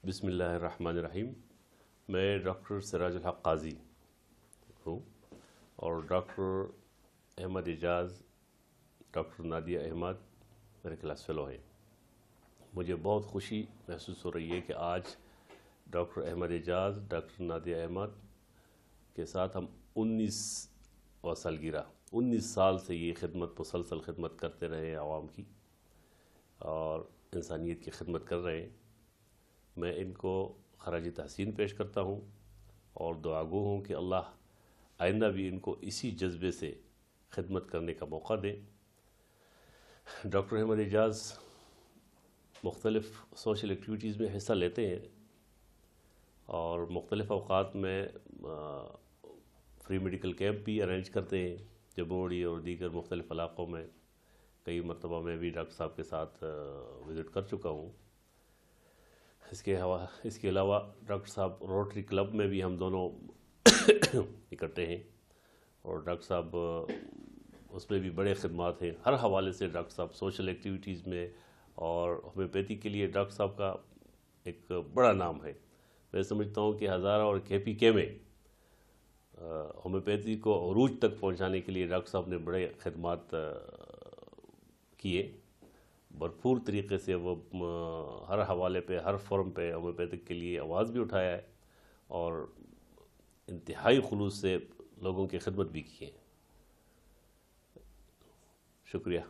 بسم اللہ الرحمن الرحیم. میں ڈاکٹر سراج الحق قاضی ہوں اور ڈاکٹر احمد اعجاز، ڈاکٹر نادیہ احمد میرے کلاس فیلو ہیں. مجھے بہت خوشی محسوس ہو رہی ہے کہ آج ڈاکٹر احمد اعجاز، ڈاکٹر نادیہ احمد کے ساتھ ہم 19واں سالگرہ 19 سال سے یہ خدمت، مسلسل خدمت کرتے رہے ہیں، عوام کی اور انسانیت کی خدمت کر رہے ہیں. میں ان کو خراج تحسین پیش کرتا ہوں اور دعا گو ہوں کہ اللہ آئندہ بھی ان کو اسی جذبے سے خدمت کرنے کا موقع دے. ڈاکٹر احمد اعجاز مختلف سوشل ایکٹیویٹیز میں حصہ لیتے ہیں اور مختلف اوقات میں فری میڈیکل کیمپ بھی ارینج کرتے ہیں جموڑی اور دیگر مختلف علاقوں میں. کئی مرتبہ میں بھی ڈاکٹر صاحب کے ساتھ وزٹ کر چکا ہوں. اس کے علاوہ ڈاکٹر صاحب روٹری کلب میں بھی ہم دونوں اکٹھے ہیں اور ڈاکٹر صاحب اس میں بھی بڑے خدمات ہیں. ہر حوالے سے ڈاکٹر صاحب سوشل ایکٹیویٹیز میں اور ہومیوپیتھی کے لیے ڈاکٹر صاحب کا ایک بڑا نام ہے. میں سمجھتا ہوں کہ ہزارہ اور KPK میں ہومیوپیتھی کو عروج تک پہنچانے کے لیے ڈاکٹر صاحب نے بڑے خدمات کیے. بھرپور طریقے سے وہ ہر حوالے پہ، ہر فورم پہ ہومیوپیتھک کے لیے آواز بھی اٹھایا ہے اور انتہائی خلوص سے لوگوں کی خدمت بھی کی ہے. شکریہ.